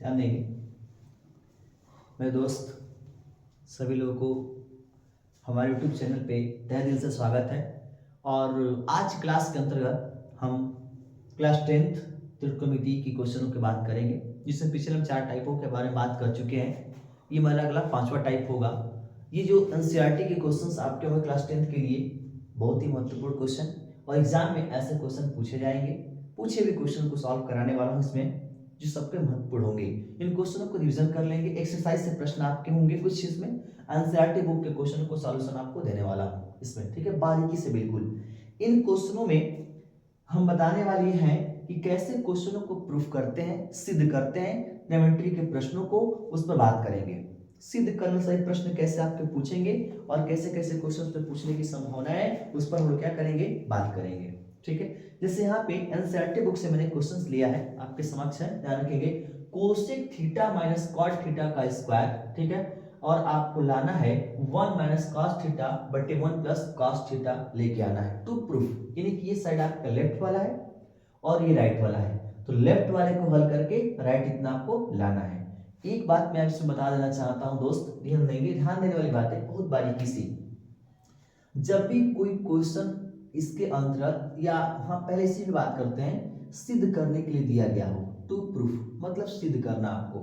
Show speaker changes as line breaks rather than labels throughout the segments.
ध्यान देंगे। मेरे दोस्त सभी लोगों को हमारे YouTube चैनल पे तहे दिल से स्वागत है। और आज क्लास के अंतर्गत हम क्लास 10th त्रिकोणमिति की क्वेश्चनों की बात करेंगे, जिसमें पिछले हम 4 टाइपों के बारे में बात कर चुके हैं। ये हमारा अगला 5वां टाइप होगा। ये जो एनसीईआरटी के क्वेश्चंस आपके होंगे क्लास 10th के लिए बहुत ही महत्वपूर्ण क्वेश्चन, और एग्जाम में ऐसे क्वेश्चन पूछे जाएंगे। पूछे हुए क्वेश्चन को सॉल्व कराने वाला हूँ इसमें, जो सबके महत्वपूर्ण होंगे। इन क्वेश्चनों को रिवीजन कर लेंगे, एक्सरसाइज से प्रश्न आपके होंगे कुछ इसमें, एनसीईआरटी बुक के क्वेश्चन को सॉल्यूशन आपको देने वाला हूँ इसमें, ठीक है, बारीकी से बिल्कुल। इन क्वेश्चनों में हम बताने वाले हैं कि कैसे क्वेश्चनों को प्रूफ करते हैं, सिद्ध करते हैं, ट्रिग्नोमेट्री के प्रश्नों को उस पर बात करेंगे। सिद्ध करने सही प्रश्न कैसे आपके पूछेंगे और कैसे कैसे क्वेश्चन पे पूछने की संभावना है, उस पर हम लोग क्या करेंगे, बात करेंगे, ठीक है। जैसे यहाँ पे एनसीईआरटी बुक से मैंने क्वेश्चंस लिया है, आपके समक्ष है, ध्यान रखेंगे। Cosec theta minus cot theta का स्क्वायर, ठीक है, और आपको लाना है 1 माइनस कॉस थीटा बटे 1 प्लस कॉस थीटा लेके आना है टू प्रूफ। यानी कि ये साइड आपका लेफ्ट वाला है और ये राइट वाला है, तो लेफ्ट वाले को हल करके राइट इतना आपको लाना है। एक बात मैं आपसे बता देना चाहता हूं दोस्त, ध्यान देंगे, ध्यान देने वाली बात है बहुत बारीकी से। जब भी कोई क्वेश्चन इसके अंतर्गत या हाँ पहले इसी की बात करते हैं, सिद्ध करने के लिए दिया गया हो, टू प्रूफ मतलब सिद्ध करना आपको,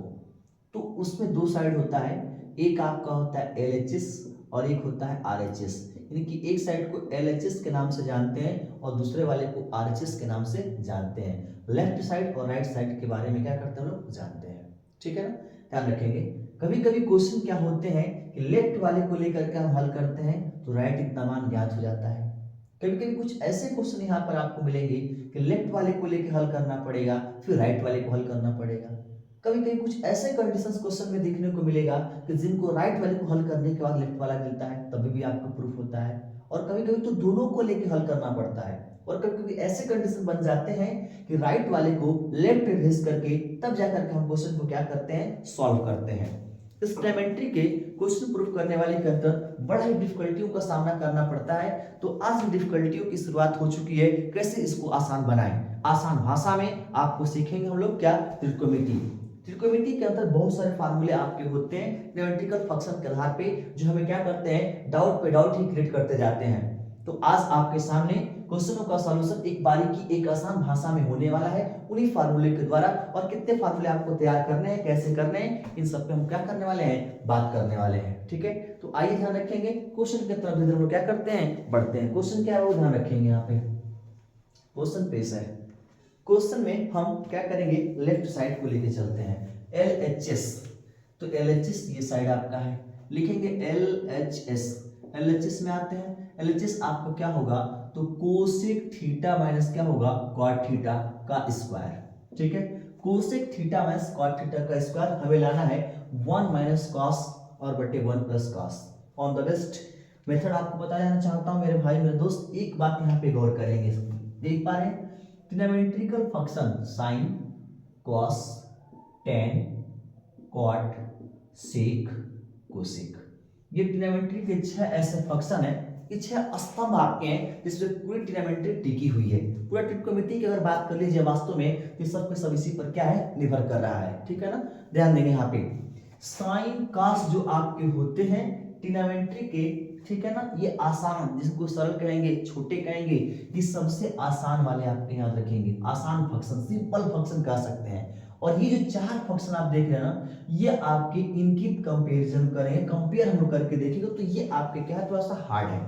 तो उसमें दो साइड होता है। एक आपका होता है LHS और एक होता है RHS। यानी कि एक साइड को LHS के नाम से जानते हैं और दूसरे वाले को RHS के नाम से जानते हैं। लेफ्ट साइड और राइट साइड के बारे में क्या करते हैं लोग, जानते हैं, ठीक है ना, ध्यान रखेंगे। कभी कभी क्वेश्चन क्या होते हैं कि लेफ्ट वाले को लेकर के हम हल करते हैं तो राइट इतना मान ज्ञात हो जाता है। कभी कभी कुछ ऐसे क्वेश्चन यहाँ पर आपको मिलेंगे कि लेफ्ट वाले को लेकर हल करना पड़ेगा, फिर राइट वाले को हल करना पड़ेगा। कभी कभी कुछ ऐसे कंडीशंस क्वेश्चन में देखने को मिलेगा कि जिनको राइट वाले को हल करने के बाद लेफ्ट वाला मिलता है, तभी भी आपका प्रूफ होता है। और कभी कभी तो दोनों को लेकर हल करना पड़ता है, और कभी कभी ऐसे कंडीशन बन जाते हैं कि राइट वाले को लेफ्ट पे भेज करके तब जाकर के हम क्वेश्चन को क्या करते हैं, सॉल्व करते हैं। इस ट्रिग्नोमेट्री के क्वेश्चन प्रूफ करने वाले के अंदर बड़ा ही डिफिकल्टियों का सामना करना पड़ता है। तो आज डिफिकल्टियों की शुरुआत हो चुकी है, कैसे इसको आसान बनाएं। आसान भाषा में आपको सीखेंगे हम लोग क्या, त्रिकोणमिति। त्रिकोणमिति के अंदर बहुत सारे फार्मूले आपके होते हैं ज्योमेट्रिकल फंक्शन के आधार पे, जो हमें क्या करते हैं, डाउट पे डाउट ही क्रिएट करते जाते हैं। तो आज आपके सामने क्वेश्चनों का सॉल्यूशन एक बारीकी एक आसान भाषा में होने वाला है उन्हीं फार्मूले के द्वारा। और कितने फार्मूले आपको तैयार करने हैं, कैसे करने हैं, इन सब पे हम क्या करने वाले हैं, बात करने वाले हैं, ठीक है। तो आइए ध्यान रखेंगे, क्वेश्चन की तरफ हम लोग क्या करते हैं, बढ़ते हैं। क्वेश्चन क्या है वो ध्यान रखेंगे। यहाँ पे क्वेश्चन पेश है, क्वेश्चन में हम क्या करेंगे, लेफ्ट साइड को लेके चलते हैं, LHS। तो LHS ये साइड आपका है, लिखेंगे LHS। LHS में आते हैं, LHS आपको क्या होगा, तो कोसेक थीटा माइनस क्या होगा, कॉट थीटा का स्क्वायर, ठीक है। Cosec theta minus cot theta का स्क्वायर हमें लाना है 1 माइनस कॉस और बटे 1 plus cos. On the best method आपको बताया जाना चाहता हूं मेरे भाई मेरे दोस्त। एक बात यहाँ पे गौर करेंगे, देख पा रहे हैं, trigonometrical function sine cos tan cot sec cosec, ये ट्रिग्नोमेट्री के 6 ऐसे फंक्शन है, ये 6 स्तंभ आपके हैं जिसमें पूरी ट्रिग्नोमेट्री टिकी हुई है। पूरा त्रिकोणमिति की अगर बात कर लीजिए वास्तव में तो सब पे सब इसी पर क्या है, निर्भर कर रहा है, ठीक है ना। ध्यान देंगे यहाँ पे साइन कॉस जो आपके होते हैं ट्रिग्नोमेट्री के, ठीक है ना, ये आसान, जिसको सरल कहेंगे, छोटे कहेंगे, ये सबसे आसान वाले आपके याद रखेंगे, आसान फंक्शन, सिंपल फंक्शन कह सकते हैं। और ये जो 4 फंक्शन आप देख रहे हैं ना, ये आपके इनकी कंपैरिजन करेंगे, कंपेयर हम लोग करके देखेंगे तो ये आपके क्या है, थोड़ा सा हार्ड है,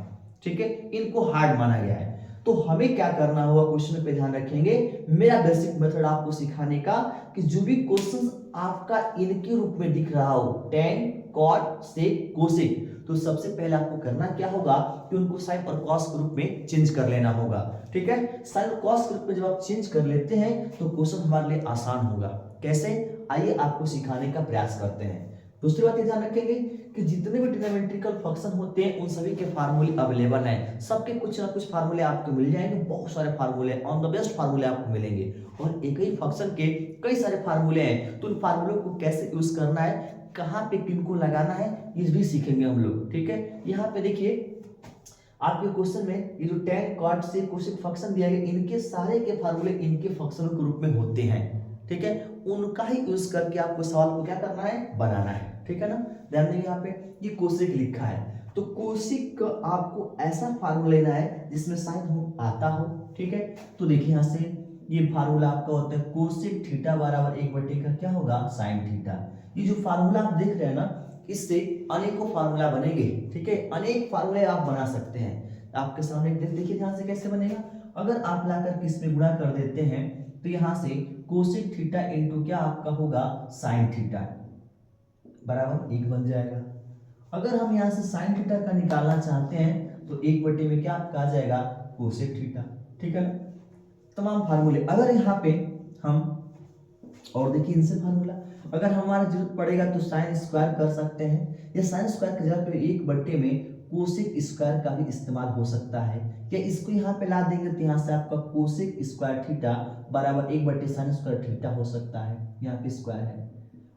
ठीक है, इनको हार्ड माना गया है। तो हमें क्या करना होगा, क्वेश्चन पे ध्यान रखेंगे। मेरा बेसिक मेथड आपको सिखाने का कि जो भी क्वेश्चन आपका इनके रूप में दिख रहा हो, टेन कॉट सेक कोसेक, तो सबसे पहले आपको करना क्या होगा कि उनको साइन और कॉस के रूप में चेंज कर लेना होगा, ठीक है। साइन और कॉस के रूप में जब आप चेंज कर लेते हैं तो क्वेश्चन हमारे लिए आसान होगा। कैसे, आइए आपको सिखाने का प्रयास करते हैं। दूसरी बात ये ध्यान रखेंगे कि जितने भी ट्रिग्नोमेट्रिकल फंक्शन होते हैं उन सभी के फार्मूले अवेलेबल हैं, सबके कुछ ना कुछ फार्मूले आपको मिल जाएंगे, बहुत सारे फार्मूले, ऑन द बेस्ट फार्मूले आपको मिलेंगे। और एक ही फंक्शन के कई सारे फार्मूले हैं, तो उन फार्मूलों को कैसे यूज करना है, कहाँ पे किनको लगाना है, ये भी सीखेंगे हम लोग, ठीक है। यहाँ पे देखिए आपके क्वेश्चन में ये जो tan cot से कोसेक फंक्शन दिया गया, इनके सारे के फार्मूले इनके फंक्शनों के रूप में होते हैं, ठीक है। उनका ही यूज करके आपको सवाल को क्या करना है, बनाना है। ठीक है ना। ध्यान देंगे यहाँ पे ये कोशिक लिखा है, तो कोशिक आपको ऐसा फार्मूला लेना है जिसमें साइन हो आता हो। ठीक है, तो देखिए यहाँ से ये फार्मूला आपका होता है कोशिक थीटा बराबर 1 का क्या होगा, साइन थीटा। ये जो फार्मूला आप देख रहे हैं ना, इससे अनेकों फार्मूला बनेंगे। ठीक है, अनेक फार्मूले आप बना सकते हैं। आपके सामने देखिए ध्यान से कैसे बनेगा। अगर आप लाकर के इसमें गुणा कर देते हैं तो यहाँ से कोशिक थीटा इंटू क्या आपका होगा, साइन थीटा बराबर 1 बन जाएगा। अगर हम यहाँ से साइन थीटा का निकालना चाहते हैं तो 1 में क्या आपका आ जाएगा, कोसेक थीटा। ठीक है ना। तमाम फार्मूले अगर यहाँ पे हम और देखिए इनसे फार्मूला अगर हमारा जरूरत पड़ेगा तो साइन स्क्वायर कर सकते हैं, या साइन स्क्वायर की जगह पे 1 में कोसेक स्क्वायर का भी इस्तेमाल हो सकता है। क्या इसको यहाँ पे ला देंगे तो यहाँ से आपका कोसेक स्क्वायर थीटा बराबर 1 साइन स्क्वायर थीटा हो सकता है, यहाँ पे स्क्वायर है।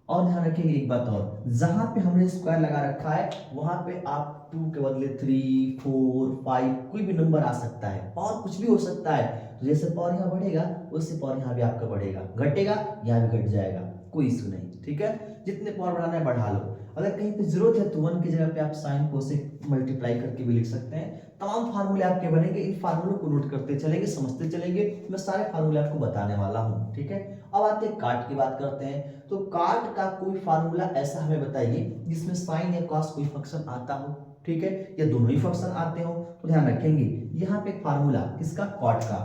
और ध्यान रखेंगे एक बात और, जहां पे हमने स्क्वायर लगा रखा है वहां पे आप 2 के बदले 3, 4, 5 कोई भी नंबर आ सकता है और कुछ भी हो सकता है। तो जैसे पावर यहाँ बढ़ेगा उससे पावर यहाँ भी आपका बढ़ेगा, घटेगा यहाँ भी घट जाएगा, कोई इशू नहीं। ठीक है, जितने पावर बढ़ाना है बढ़ा लो। अगर कहीं पे जरूरत है तो 1 की जगह पे आप साइन कोसेक मल्टीप्लाई करके भी लिख सकते हैं। तमाम फार्मूले आपके बनेंगे, इन फार्मूलों को नोट करते चलेंगे, समझते चलेंगे। मैं सारे फार्मूले आपको बताने वाला हूँ। ठीक है, अब आते हैं काट की बात करते हैं। तो काट का कोई फार्मूला ऐसा हमें बताइए जिसमें साइन या कॉस कोई फंक्शन आता हो। ठीक है, या दोनों ही फंक्शन आते हो। तो ध्यान रखेंगे यहाँ पे एक फार्मूला किसका, कॉट का।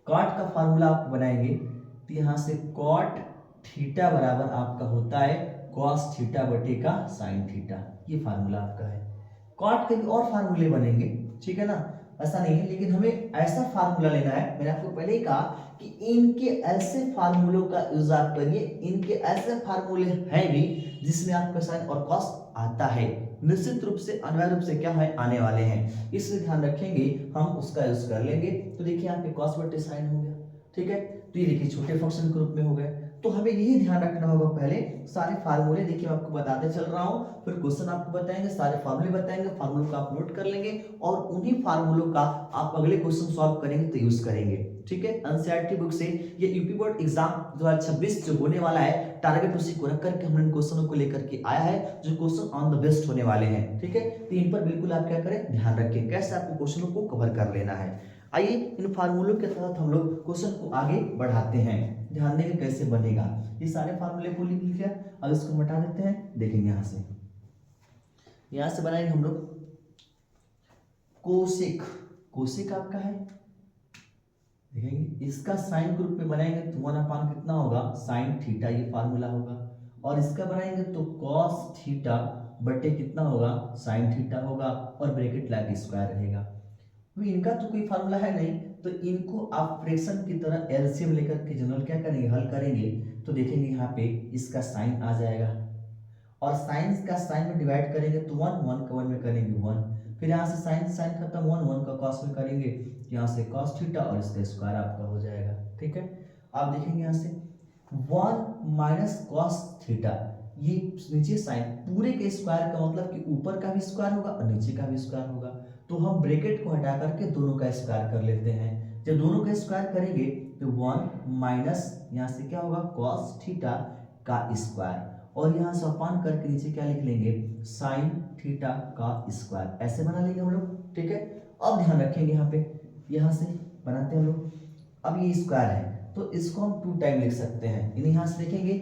कॉट का फार्मूला आप बनाएंगे तो यहाँ से कॉट थीटा बराबर आपका होता है कॉस थीटा बटे का साइन थीटा। ये फार्मूला आपका है। कॉट के भी और फार्मूले बनेंगे, ठीक है ना, ऐसा नहीं है, लेकिन हमें ऐसा फार्मूला लेना है। मैंने आपको पहले ही कहा कि इनके ऐसे फार्मूलों का यूज आप करिए, इनके ऐसे फार्मूले हैं भी जिसमें आपका साइन और कॉस आता है, निश्चित रूप से अनिवार्य रूप से क्या है, आने वाले हैं। इसलिए ध्यान रखेंगे हम उसका यूज कर लेंगे। तो देखिए यहाँ पे कॉस बटे साइन हो गया। ठीक है, तो ये देखिए छोटे फंक्शन के रूप में हो गए। तो हमें यही ध्यान रखना होगा, पहले सारे फार्मूले देखिए मैं आपको बताते चल रहा हूँ, फिर क्वेश्चन आपको बताएंगे, सारे फार्मूले बताएंगे, फार्मूलों का आप नोट कर लेंगे और उन्हीं फार्मूलों का आप अगले क्वेश्चन सॉल्व करेंगे तो यूज करेंगे। ठीक है, एनसीईआरटी बुक से ये यूपी बोर्ड एग्जाम 2026 जो होने वाला है, टारगेट उसी को रख करके हमने इन क्वेश्चनों को लेकर के आया है, जो क्वेश्चन ऑन द बेस्ट होने वाले हैं। ठीक है, तो इन पर बिल्कुल आप क्या करें, ध्यान रखें कैसे आपको क्वेश्चनों को कवर कर लेना है। आइए इन फार्मूलों के तहत हम लोग क्वेश्चन को आगे बढ़ाते हैं। ध्यान देंगे कैसे बनेगा। ये सारे फार्मूले को लिख लिया, अब इसको मिटा देते हैं। देखेंगे यहां से बनाएंगे हम लोग कोसेक। कोसेक आपका है, देखेंगे इसका साइन के रूप में बनाएंगे तो 1 कितना होगा, साइन थीटा, ये फार्मूला होगा। और इसका बनाएंगे तो कॉस थीटा बटे कितना होगा, साइन थीटा होगा, और ब्रैकेट लगा स्क्वायर रहेगा। तो इनका तो कोई फार्मूला है नहीं, तो इनको आप फ्रैक्शन की तरह एलसीएम लेकर के जनरल क्या करेंगे, हल करेंगे। तो देखेंगे यहाँ पे इसका साइन आ जाएगा, और साइन का साइन में डिवाइड करेंगे तो 1 का 1 में करेंगे 1, फिर यहाँ से साइन साइन खत्म, 1 का कॉस में करेंगे, यहाँ से कॉस थीटा और इसका स्क्वायर आपका हो जाएगा। ठीक है, आप देखेंगे यहाँ से 1 माइनस कॉस थीटा, ये नीचे साइन पूरे के स्क्वायर का मतलब कि ऊपर का भी स्क्वायर होगा और नीचे का भी स्क्वायर होगा। तो हम ब्रैकेट को हटा करके दोनों का स्क्वायर कर लेते हैं। जब दोनों का स्क्वायर करेंगे तो 1 माइनस यहाँ से क्या होगा, कॉस थीटा का स्क्वायर, और यहाँ से अपान करके नीचे क्या लिख लेंगे, साइन थीटा का स्क्वायर, ऐसे बना लेंगे हम लोग। ठीक है, अब ध्यान रखेंगे यहाँ पे, यहाँ से बनाते हैं हम लोग। अब ये स्क्वायर है तो इसको हम 2 टाइम लिख सकते हैं। यहाँ से देखेंगे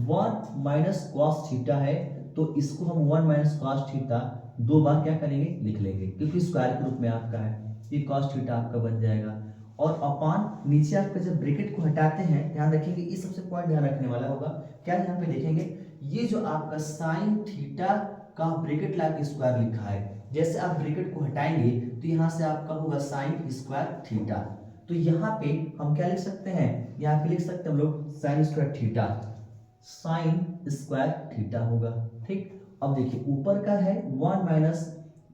1 माइनस कॉस थीटा है तो इसको हम 1 माइनस कॉस थीटा 2 बार क्या करेंगे, लिख लेंगे, क्योंकि स्क्वायर के रूप में आपका है। ये कॉस थीटा आपका बन जाएगा, और अपान नीचे आपका जब ब्रैकेट को हटाते हैं, ध्यान रखेंगे इस सबसे पॉइंट ध्यान रखने वाला होगा क्या, यहाँ पे देखेंगे ये जो आपका साइन थीटा का ब्रैकेट लगा के स्क्वायर लिखा है, जैसे आप ब्रैकेट को हटाएंगे तो यहाँ से आपका होगा साइन स्क्वायर थीटा। तो यहाँ पे हम क्या लिख सकते हैं, यहाँ पे लिख सकते हैं हम लोग sign square theta, sign square theta होगा। ठीक, अब देखिए ऊपर का है 1 माइनस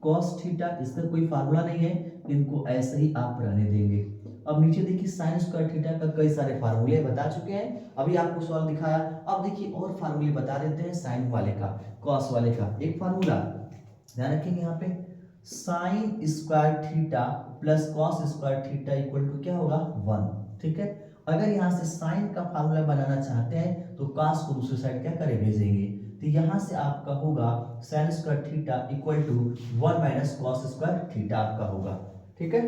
कॉस थीटा, इसका कोई फार्मूला नहीं है, इनको ऐसे ही आप रहने देंगे। अब नीचे देखिए साइन स्क्वायर थीटा का कई सारे फार्मूले बता चुके हैं, अभी आपको सवाल दिखाया। अब देखिए और फार्मूले बता देते हैं, साइन वाले का, कॉस वाले का। एक फार्मूला ध्यान रखेंगे यहाँ पे, sine square theta plus cos square theta equal to क्या होगा, 1। ठीक है, अगर यहाँ से साइन का फार्मूला बनाना चाहते हैं तो कास को दूसरी साइड क्या करें, भेजेंगे। तो यहाँ से आपका होगा sine square theta equal to 1 minus cos square theta आपका होगा। ठीक है,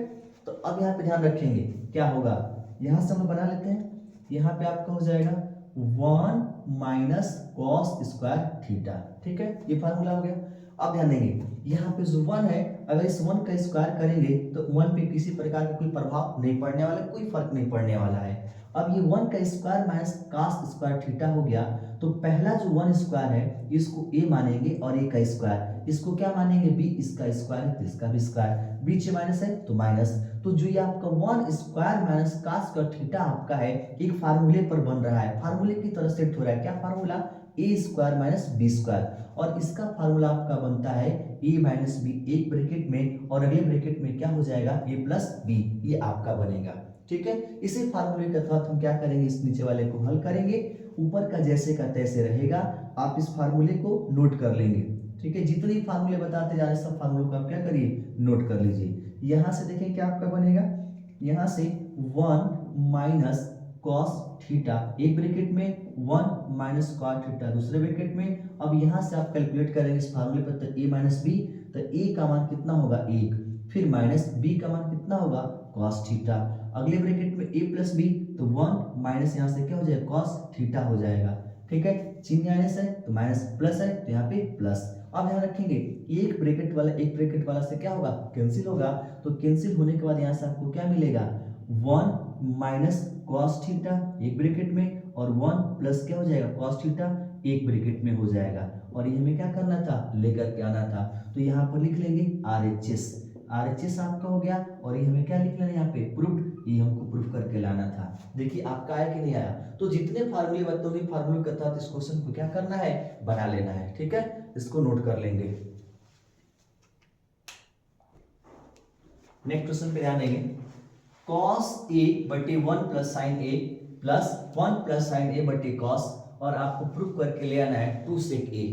तो अब यहाँ पे ध्यान रखेंगे क्या होगा, यहाँ से हम लोग बना लेते हैं। यहाँ पे आपका हो जाएगा 1 माइनस कॉस स्क्वायर थीटा। ठीक है, ये फार्मूला हो गया। अब ध्यान देंगे यहाँ पे जो 1 है, अगर इस 1 का स्क्वायर करेंगे तो 1 पे किसी प्रकार का कोई प्रभाव नहीं पड़ने वाला, कोई फर्क नहीं पड़ने वाला है। अब ये 1 का square minus cos square theta हो गया, तो पहला जो 1 स्क्वायर है इसको a मानेंगे और a का स्क्वायर इसको क्या मानेंगे, b, इसका स्क्वायर तो इसका भी स्क्वायर, बीच में माइनस है तो माइनस। तो जो ये आपका 1 square minus cos square theta आपका है एक फार्मूले पर बन रहा है, फार्मूले की तरह सेट हो रहा है। क्या फार्मूला, ए स्क्वायर माइनस बी स्क्वायर, और इसका फार्मूला आपका बनता है ए माइनस बी, एक ब्रैकेट में और अगले ब्रैकेट में क्या हो जाएगा, ए प्लस बी, ये आपका बनेगा। ठीक है, इसी फार्मूले के तहत हम क्या करेंगे, इस नीचे वाले को हल करेंगे, ऊपर का जैसे का तैसे रहेगा। आप इस फार्मूले को नोट कर लेंगे। ठीक है, जितनी फार्मूले बताते जा रहे सब फार्मूले को आप क्या करिए, नोट कर लीजिए। यहाँ से देखें क्या आपका बनेगा, यहाँ से 1 माइनस कॉस थीटा एक ब्रैकेट में, 1 माइनस कॉस थीटा दूसरे ब्रैकेट में। अब यहाँ से आप कैलकुलेट करेंगे इस फार्मूले पर, तो a माइनस बी, तो a का मान कितना होगा 1, फिर माइनस b का मान कितना होगा कॉस थीटा, अगले ब्रैकेट में a प्लस बी, तो 1 माइनस यहाँ से क्या हो जाएगा कॉस थीटा हो जाएगा। ठीक है, चिन्ह माइनस है तो माइनस, प्लस है तो यहाँ पे प्लस। अब ध्यान रखेंगे एक ब्रैकेट वाला से क्या होगा, कैंसिल होगा, तो कैंसिल होने के बाद यहाँ से आपको क्या मिलेगा, 1 माइनस कॉस थीटा एक ब्रैकेट में और 1 प्लस क्या हो जाएगा कॉस थीटा एक ब्रैकेट में हो जाएगा। और ये हमें क्या करना था, लेकर के आना था, तो यहाँ पर लिख लेंगे RHS आपका हो गया। और ये हमें क्या लिख लेना यहाँ पे, प्रूफ, ये हमको प्रूफ करके लाना था। देखिए आपका आया कि नहीं आया। तो जितने फार्मूले बताते उन्हीं फार्मूले के तहत इस क्वेश्चन को क्या करना है, बना लेना है। ठीक है, इसको नोट कर लेंगे। नेक्स्ट क्वेश्चन पे ध्यान देंगे, cos a बटे 1 plus sign a plus 1 plus sign a बटे cos, और आपको प्रूफ करके ले आना है 2 sec a।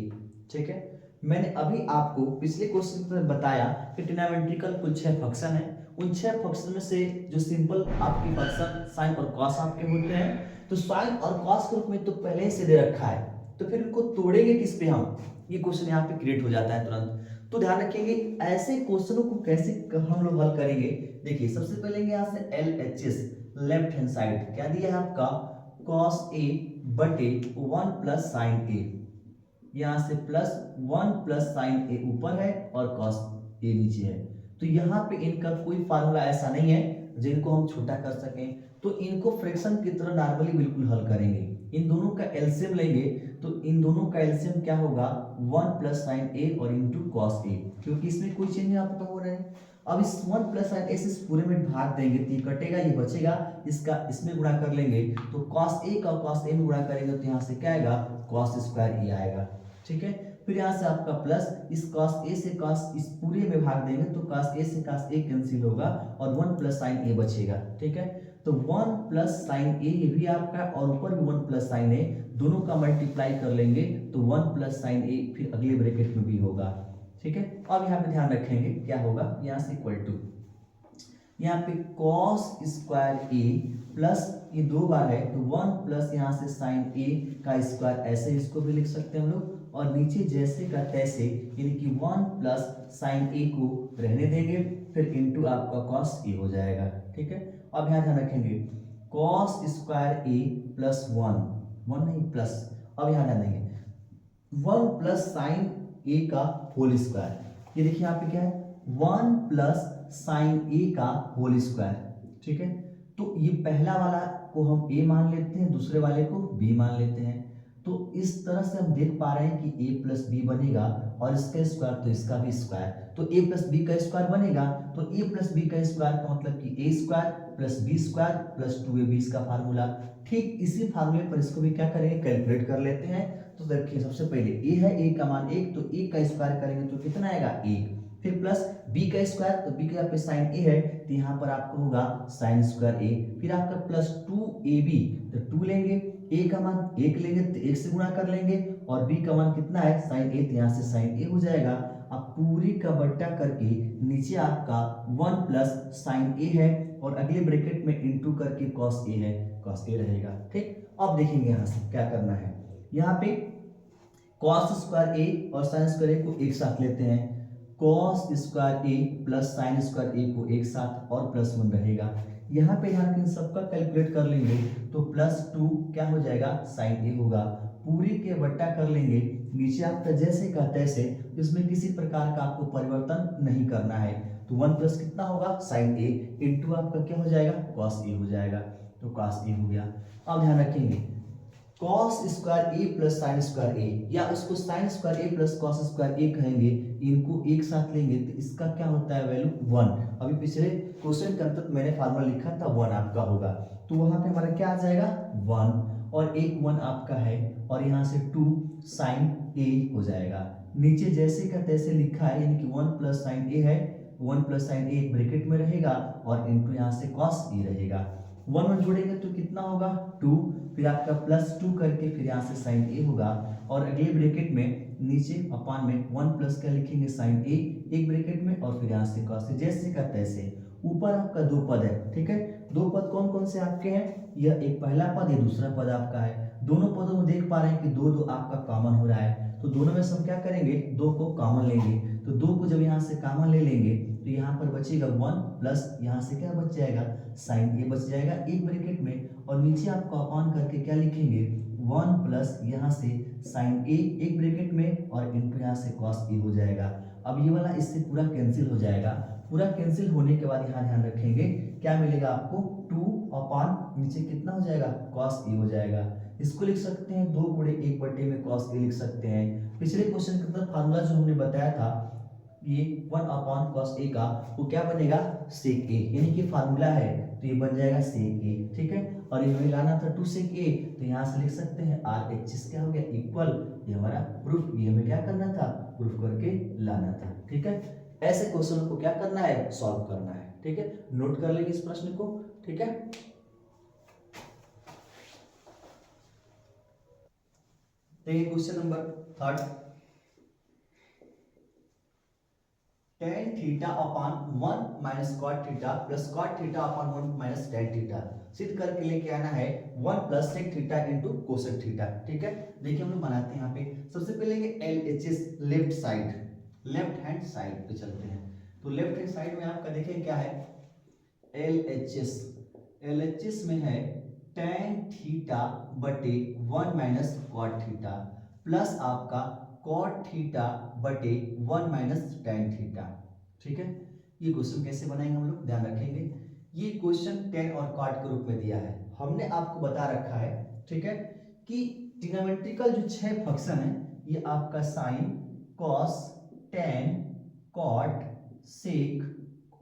ठीक है, मैंने अभी आपको पिछले क्वेश्चन में बताया कि ट्रिग्नोमेट्रिकल कुछ 6 फंक्शन है, उन 6 फंक्शन में से जो सिंपल आपके फंक्शन साइन और कॉस आपके होते हैं, तो साइन और कॉस के रूप में तो पहले ही से दे रखा है, तो फिर उनको तोड़ेंगे किस पे हम, ये क्वेश्चन यहाँ पे क्रिएट हो जाता है तुरंत। तो ध्यान रखेंगे ऐसे क्वेश्चनों को कैसे हम लोग हल करेंगे। देखिए सबसे पहले यहाँ से LHS लेफ्ट हैंड साइड क्या दिया है आपका, cos a बटे 1 प्लस साइन a, यहाँ से प्लस 1 प्लस साइन a ऊपर है और cos a नीचे है। तो यहाँ पे इनका कोई फार्मूला ऐसा नहीं है जिनको हम छोटा कर सकें, तो इनको फ्रैक्शन की तरह नॉर्मली बिल्कुल हल करेंगे। इन दोनों का एलसीएम लेंगे तो इन दोनों का एलसीएम क्या होगा, 1 प्लस साइन ए और इंटू कॉस ए, क्योंकि इसमें कोई चेंज आपका हो रहा है। अब इस 1 प्लस साइन ए से इस पूरे में भाग देंगे तो ये कटेगा, ये बचेगा, इसका इसमें गुणा कर लेंगे तो कॉस ए का कॉस ए में गुणा करेंगे तो यहाँ से क्या आएगा, कॉस स्क्वायर ए आएगा। ठीक है, फिर यहाँ से आपका प्लस इस cos a से cos इस पूरे में भाग देंगे तो cos a से cos a कैंसिल होगा और 1 प्लस साइन a बचेगा। ठीक है, तो 1 प्लस साइन a ये भी आपका और ऊपर भी 1 प्लस साइन a, दोनों का मल्टीप्लाई कर लेंगे तो 1 प्लस साइन a फिर अगले ब्रैकेट में भी होगा। ठीक है, अब यहाँ पे ध्यान रखेंगे क्या होगा, यहाँ से इक्वल टू यहाँ पे cos स्क्वायर a प्लस ये 2 बार है तो 1 प्लस यहाँ से साइन a का स्क्वायर, ऐसे इसको भी लिख सकते हैं हम लोग, और नीचे जैसे का तैसे यानी कि 1 प्लस साइन a को रहने देंगे, फिर इंटू आपका cos a हो जाएगा। ठीक है, अब यहाँ ध्यान रखेंगे cos स्क्वायर a प्लस 1 नहीं प्लस, अब यहाँ ध्यान देंगे 1 प्लस साइन a का होल स्क्वायर, ये देखिए यहाँ पे क्या है 1 प्लस साइन a का होल स्क्वायर। ठीक है, तो ये पहला वाला को हम a मान लेते हैं, दूसरे वाले को b मान लेते हैं, तो इस तरह से हम देख पा रहे हैं कि a प्लस बी बनेगा और इसका स्क्वायर तो इसका भी स्क्वायर, तो a प्लस बी का स्क्वायर बनेगा, तो a प्लस बी का स्क्वायर का मतलब कि a square plus B square plus 2ab इसका फार्मूला। ठीक इसी फार्मूले पर इसको भी क्या करेंगे, कैलकुलेट कर लेते हैं। तो देखिए सबसे पहले a है, a का मान 1, तो a का स्क्वायर करेंगे तो कितना आएगा 1, फिर प्लस b का स्क्वायर, तो b का यहाँ पे साइन a है तो यहाँ पर आपको होगा साइन स्क्वायर a, फिर आपका प्लस 2ab, तो 2 लेंगे, a का मान 1 लेंगे तो 1 से गुणा कर लेंगे, और b का मान कितना है साइन a, तो यहाँ से साइन a हो जाएगा। अब पूरी का बट्टा करके नीचे आपका 1 प्लस साइन a है और अगले ब्रैकेट में इनटू करके cos a है, cos a रहेगा। ठीक, अब देखेंगे यहाँ से क्या करना है। यहाँ पे cos स्क्वायर a और sin स्क्वायर a को एक साथ लेते हैं, cos square a plus sin square a को एक साथ और प्लस 1 रहेगा। यहाँ पे ध्यान इन सबका कैलकुलेट कर लेंगे तो +2 क्या हो जाएगा, sin a होगा। पूरी के बट्टा कर लेंगे, नीचे आपका जैसे का तैसे, इसमें किसी प्रकार का आपको परिवर्तन नहीं करना है। तो 1 प्लस कितना होगा, sin a इंटू आपका क्या हो जाएगा, cos a हो जाएगा। तो cos a हो गया। अब ध्यान रखेंगे cos square a plus sine square a, या उसको sin square a plus cos square a कहेंगे, इनको एक साथ लेंगे तो इसका क्या होता है वैल्यू 1। अभी पिछले क्वेश्चन के अंतर मैंने फार्मूला लिखा था 1 आपका होगा, तो वहां पे हमारा क्या आ जाएगा 1 और एक 1 आपका है और यहाँ से 2 sin a हो जाएगा। नीचे जैसे का तैसे लिखा है, यानी कि 1 प्लस साइन a है, 1 प्लस साइन a एक ब्रैकेट में रहेगा और इनटू यहाँ से cos a रहेगा। 1 1 जोड़ेंगे तो कितना होगा 2, फिर आपका +2 करके फिर यहाँ से sin a होगा और अगले ब्रैकेट में नीचे अपान में 1 प्लस क्या लिखेंगे sin a एक ब्रैकेट में और फिर यहाँ से cos a, जैसे का तैसे। ऊपर आपका दो पद है, ठीक है, दो पद कौन कौन से आपके हैं, यह एक पहला पद, ये दूसरा पद आपका है। दोनों पदों में देख पा रहे हैं कि दो दो आपका कॉमन हो रहा है, तो दोनों में से हम क्या करेंगे, दो को कॉमन लेंगे। तो दो को जब यहाँ से कॉमन ले लेंगे तो यहाँ पर बचेगा 1 प्लस यहाँ से क्या बच जाएगा, sin a बच जाएगा एक ब्रैकेट में, और नीचे आपको अपान करके क्या लिखेंगे 1 प्लस यहाँ से sin a एक ब्रैकेट में और इनटू यहाँ से cos a हो जाएगा। अब ये वाला इससे पूरा कैंसिल हो जाएगा। पूरा कैंसिल होने के बाद यहाँ ध्यान रखेंगे क्या मिलेगा आपको, 2 अपान नीचे कितना हो जाएगा, cos a हो जाएगा। इसको लिख सकते हैं 2 गुणे 1 बटे में cos a लिख सकते हैं। पिछले क्वेश्चन के अंदर फार्मूला जो हमने बताया था ये 1 अपान cos a का, वो क्या बनेगा sec a, यानी कि फार्मूला है तो ये बन जाएगा sec a। ठीक है, और ये हमें लाना था 2 sec a, तो यहाँ से लिख सकते हैं RHS क्या हो गया इक्वल, ये हमारा प्रूफ, ये हमें क्या करना था, प्रूफ करके लाना था। ठीक है, ऐसे क्वेश्चन को क्या करना है, सॉल्व करना है। ठीक है, नोट कर लेंगे इस प्रश्न को। ठीक है, देखिए question number 3, tan theta upon 1 minus cot theta plus cot theta upon 1 minus tan theta सिद्ध करके लेके आना है 1 plus sec theta into cosec theta. ठीक है, देखिए हम लोग बनाते हैं यहाँ पे, सबसे पहले ये LHS left side, left hand side पे चलते हैं। तो लेफ्ट हैंड साइड में आपका देखिए क्या है, LHS, LHS में है tan थीटा बटे 1 माइनस cot थीटा प्लस आपका cot थीटा बटे 1 माइनस tan थीटा। ठीक है, ये क्वेश्चन कैसे बनाएंगे हम लोग, ध्यान रखेंगे ये क्वेश्चन tan और cot के रूप में दिया है, हमने आपको बता रखा है। ठीक है, कि ट्रिग्नोमेट्रिकल जो 6 फंक्शन है ये आपका sin, cos, tan, cot, sec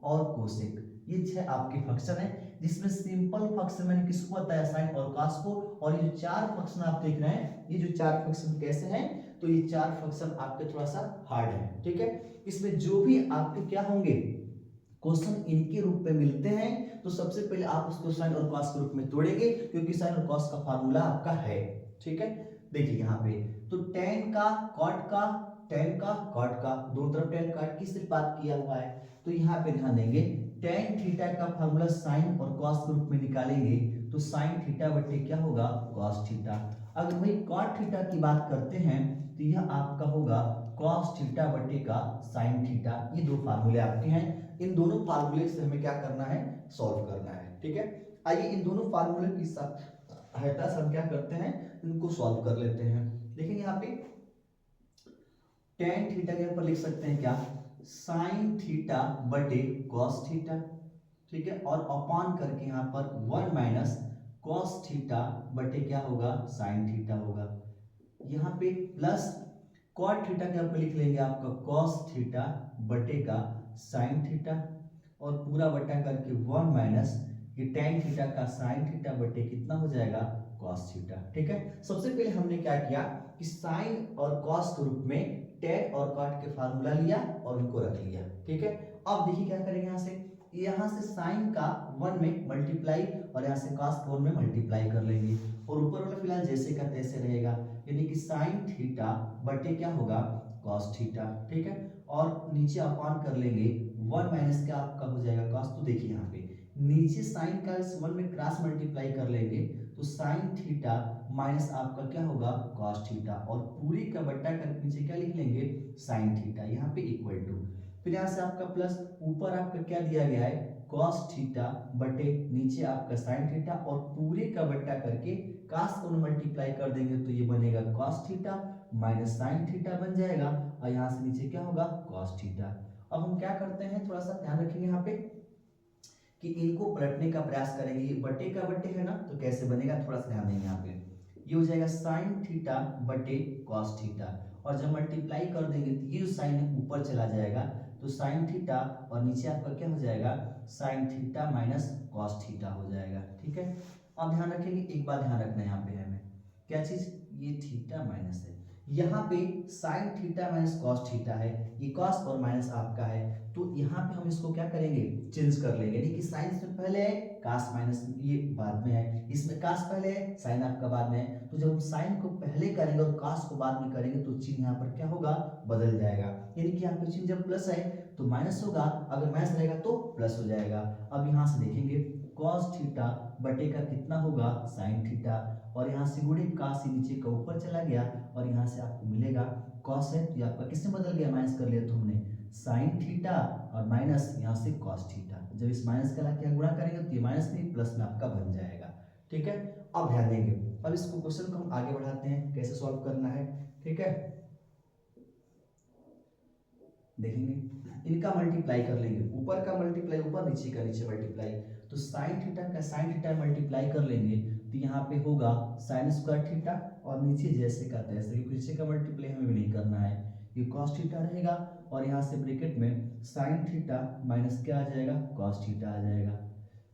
और cosec, ये 6 आपके फंक्शन है, जिसमें सिंपल फंक्शन मैंने किसको बताया, साइन और कॉस को। और ये जो 4 फंक्शन आप देख रहे हैं, ये जो 4 फंक्शन कैसे हैं, तो ये 4 फंक्शन आपके थोड़ा सा हार्ड है। ठीक है, इसमें जो भी आपके क्या होंगे क्वेश्चन इनके रूप में मिलते हैं, तो सबसे पहले आप उसको साइन और कॉस के रूप में तोड़ेंगे, क्योंकि साइन और कॉस का फार्मूला आपका है। ठीक है, देखिए यहाँ पे तो tan का cot का, tan का cot का, दोनों तरफ tan cot की सिर्फ बात किया हुआ है। तो यहाँ पे ध्यान देंगे tan थीटा का फार्मूला साइन और cos के रूप में निकालेंगे, तो साइन थीटा बटे क्या होगा, cos थीटा। अगर वही cot थीटा की बात करते हैं तो यह आपका होगा cos थीटा बटे का साइन थीटा। ये दो फार्मूले आपके हैं, इन दोनों फार्मूले से हमें क्या करना है, सॉल्व करना है। ठीक है, आइए इन दोनों फार्मूले की सहायता से हम क्या करते हैं, इनको सॉल्व कर लेते हैं। देखिए यहाँ पे tan थीटा के ऊपर लिख सकते हैं क्या, साइन थीटा बटे cos थीटा। ठीक है, और अपान करके यहाँ पर 1 माइनस cos थीटा बटे क्या होगा, साइन थीटा होगा। यहाँ पे प्लस cot थीटा के ऊपर लिख लेंगे आपका cos थीटा बटे का साइन थीटा, और पूरा बटा करके 1 माइनस ये tan थीटा का साइन थीटा बटे कितना हो जाएगा, cos थीटा। ठीक है, सबसे पहले हमने क्या किया कि साइन और cos के रूप में tan और cot के फार्मूला लिया और उनको रख लिया। ठीक है, अब देखिए क्या करेंगे, यहाँ से साइन का 1 में मल्टीप्लाई और यहाँ से cos का 1 में मल्टीप्लाई कर लेंगे, और ऊपर वाला फिलहाल जैसे का तैसे रहेगा, यानी कि साइन थीटा बटे क्या होगा, cos थीटा। ठीक है, और नीचे अपान कर लेंगे 1 माइनस क्या आपका हो जाएगा cos। तो देखिए यहाँ पे नीचे साइन का इस 1 में क्रॉस मल्टीप्लाई कर लेंगे तो साइन थीटा माइनस आपका क्या होगा कॉस थीटा, और पूरी का बट्टा करके नीचे क्या लिख लेंगे साइन थीटा, यहाँ पे इक्वल टू, फिर यहाँ से आपका प्लस, ऊपर आपका क्या दिया गया है कॉस थीटा बटे नीचे आपका साइन थीटा, और पूरे का बट्टा करके कास को मल्टीप्लाई कर देंगे तो ये बनेगा cos theta minus sine theta बन जाएगा, और यहाँ से नीचे क्या होगा कॉस थीटा। अब हम क्या करते हैं, थोड़ा सा ध्यान रखेंगे यहाँ पे कि इनको पलटने का प्रयास करेंगे, ये बटे का बटे है ना, तो कैसे बनेगा थोड़ा सा ध्यान देंगे यहाँ पे, ये हो जाएगा साइन थीटा बटे कॉस थीटा, और जब मल्टीप्लाई कर देंगे तो ये साइन ऊपर चला जाएगा तो साइन थीटा, और नीचे आपका क्या हो जाएगा sign theta minus cos theta हो जाएगा। ठीक है, अब ध्यान रखेंगे, एक बात ध्यान रखना है यहाँ पे हमें, क्या चीज, ये थीटा माइनस है, यहाँ पे sign theta minus cos theta है, ये कॉस और माइनस आपका है, तो यहाँ पे हम इसको क्या करेंगे चेंज कर लेंगे, यानी कि साइन इसमें पहले है कास माइनस ये बाद में है, इसमें कास पहले है साइन आपका बाद में है, तो जब हम साइन को पहले करेंगे और कास को बाद में करेंगे तो चिन्ह यहाँ पर क्या होगा बदल जाएगा, यानी कि यहाँ पे चिन्ह जब प्लस है तो माइनस होगा, अगर माइनस रहेगा तो प्लस हो जाएगा। अब यहाँ से देखेंगे कॉस थीटा बटे का कितना होगा साइन थीटा, और यहाँ से गुणे कास से नीचे का ऊपर चला गया, और यहाँ से आपको मिलेगा कॉस है तो आपका किसने बदल गया माइनस कर लिया तो हमने साइन थीटा, और माइनस यहाँ से कॉस थीटा, जब इस माइनस का क्या गुणा करेंगे तो ये माइनस नहीं प्लस में आपका बन जाएगा। ठीक है, अब ध्यान देंगे, अब इसको क्वेश्चन को हम आगे बढ़ाते हैं कैसे सॉल्व करना है। ठीक है, देखेंगे इनका मल्टीप्लाई कर लेंगे, ऊपर का मल्टीप्लाई ऊपर, नीचे का नीचे मल्टीप्लाई, तो साइन थीटा का साइन थीटा मल्टीप्लाई कर लेंगे तो यहाँ पे होगा साइन स्क्वायर थीटा, और नीचे जैसे का तैसे, क्योंकि नीचे का मल्टीप्लाई हमें भी नहीं करना है, ये कॉस थीटा रहेगा, और यहाँ से ब्रैकेट में साइन थीटा माइनस क्या आ जाएगा कॉस थीटा आ जाएगा,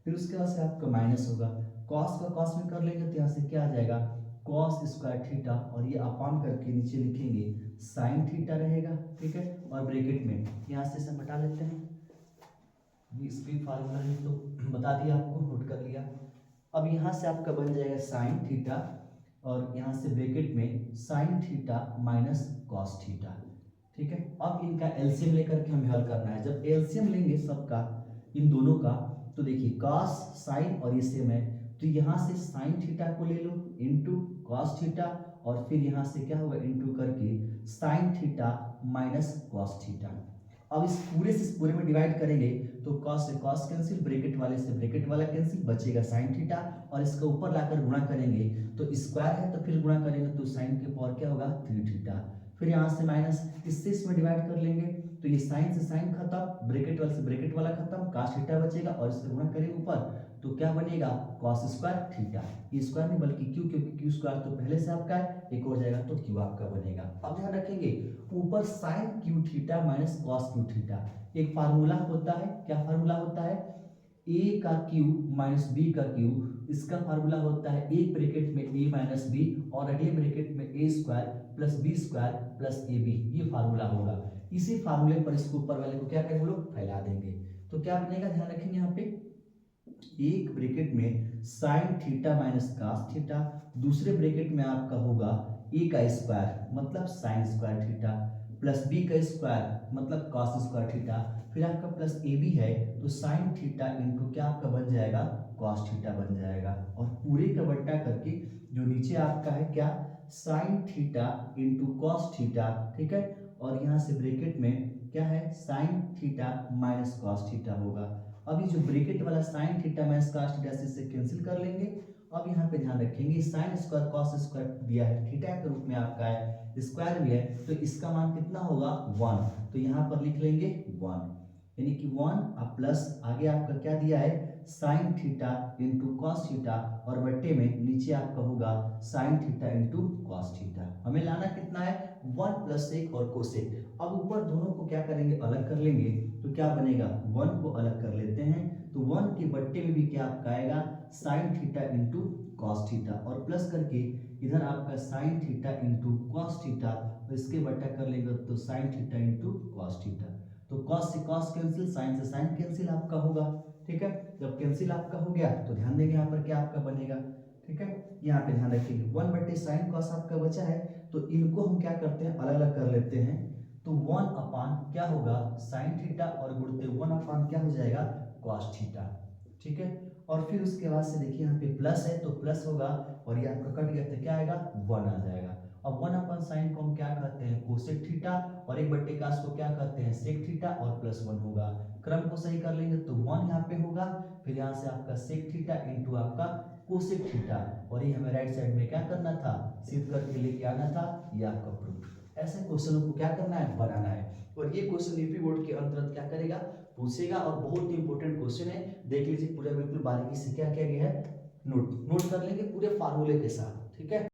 फिर उसके बाद से आपका माइनस होगा, कॉस का कॉस में कर लेंगे तो यहाँ से क्या आ जाएगा कॉस स्क्वायर थीटा, और ये अपॉन करके नीचे लिखेंगे साइन थीटा रहेगा। ठीक है, और ब्रैकेट में यहाँ से इसे हटा लेते हैं, ये इसकी फार्मूला है तो बता दिया आपको, नोट कर लिया। अब यहाँ से आपका बन जाएगा साइन थीटा, और यहाँ से ब्रैकेट में sine theta minus cos theta. ठीक है, अब इनका एलसीएम लेकर के हमें हल करना है, जब एलसीएम लेंगे सबका इन दोनों का, तो देखिए कॉस साइन और ये सेम है, तो यहाँ से साइन थीटा को ले लो इनटू कॉस थीटा, और फिर यहाँ से क्या होगा इनटू करके sign theta minus cos theta. अब इस पूरे से इस पूरे में डिवाइड करेंगे तो कॉस से कॉस कैंसिल, ब्रैकेट वाले से ब्रैकेट वाला कैंसिल, बचेगा साइन थीटा, और इसका ऊपर लाकर गुणा करेंगे तो स्क्वायर है तो फिर गुणा करेंगे तो साइन के पावर क्या होगा 3 थीटा, फिर यहाँ से माइनस, इससे इसमें डिवाइड कर लेंगे तो ये साइन से साइन खत्म, ब्रैकेट वाले से ब्रैकेट वाला खत्म, cos थीटा बचेगा, और इससे गुणा करेंगे ऊपर तो क्या बनेगा cos स्क्वायर थीटा, ये स्क्वायर नहीं बल्कि क्यू, क्योंकि क्यू स्क्वायर तो पहले से आपका है, एक और जाएगा तो क्यू आपका बनेगा। अब ध्यान रखेंगे ऊपर sine cube theta minus cos cube theta, एक फार्मूला होता है, क्या फार्मूला होता है ए का क्यू माइनस बी का क्यू, इसका फार्मूला होता है एक ब्रैकेट में ए माइनस बी और अगले ब्रैकेट में A square plus B square plus A B, ये फार्मूला होगा। इसी फार्मूले पर इसको ऊपर वाले को क्या करेंगे हम लोग फैला देंगे, तो क्या बनेगा ध्यान रखेंगे यहाँ पे एक ब्रैकेट में sine theta minus cos theta, दूसरे ब्रैकेट में आपका होगा ए का स्क्वायर मतलब sine square theta plus b का स्क्वायर मतलब कॉस स्क्वायर थीटा, फिर आपका प्लस ए बी है तो साइन थीटा इंटू क्या आपका बन जाएगा कॉस थीटा बन जाएगा, और पूरे का बट्टा करके जो नीचे आपका है क्या sine theta into cos theta. ठीक है, और यहाँ से ब्रैकेट में क्या है sign theta minus cos theta होगा। अभी जो ब्रैकेट वाला sign theta minus cos theta से कैंसिल कर लेंगे। अब यहाँ पे ध्यान रखेंगे साइन स्क्वायर कॉस स्क्वायर दिया है, थीटा के रूप में आपका है, स्क्वायर भी है तो इसका मान कितना होगा 1, तो यहाँ पर लिख लेंगे 1, यानी कि 1 अब प्लस आगे आपका क्या दिया है sine theta into cos theta, और बट्टे में नीचे आपका होगा sine theta into cos theta. हमें लाना कितना है 1 प्लस सेक और कोसेक। अब ऊपर दोनों को क्या करेंगे अलग कर लेंगे तो क्या बनेगा 1 को अलग कर लेते हैं तो 1 के बट्टे में भी क्या आपका आएगा sine theta into cos theta, और प्लस करके इधर आपका sine theta into cos theta, और इसके बट्टा कर लेंगे तो sine theta into cos theta, तो कॉस से कॉस कैंसिल साइन से साइन कैंसिल आपका होगा। ठीक है, जब कैंसिल आपका हो गया तो ध्यान देंगे यहाँ पर क्या आपका बनेगा। ठीक है, यहाँ पे ध्यान रखिए 1 बट्टे साइन कॉस आपका बचा है तो इनको हम क्या करते हैं अलग अलग कर लेते हैं, तो 1 अपान क्या होगा साइन थीटा और गुणते 1 अपान क्या हो जाएगा कॉस थीटा। ठीक है। और फिर उसके बाद से देखिए यहाँ पे प्लस है तो प्लस होगा और ये आपका कट गया तो क्या आएगा 1 आ जाएगा। अब 1 अपन साइन को हम क्या कहते हैं कोसेक थीटा और 1/cos को क्या कहते हैं सेक थीटा और प्लस 1 होगा। क्रम को सही कर लेंगे तो 1 यहाँ पे होगा, फिर यहाँ से आपका सेक थीटा इंटू आपका कोसेक थीटा और ये हमें राइट साइड में क्या करना था सिद्ध करके लेके आना था, ये आपका प्रूफ। ऐसे क्वेश्चनों को क्या करना है बनाना है और ये क्वेश्चन यूपी बोर्ड के अंतर्गत क्या करेगा पूछेगा और बहुत ही इंपॉर्टेंट क्वेश्चन है। देख लीजिए पूरा बिल्कुल बारीकी से क्या किया गया है नोट कर लेंगे पूरे फार्मूले के साथ, ठीक है।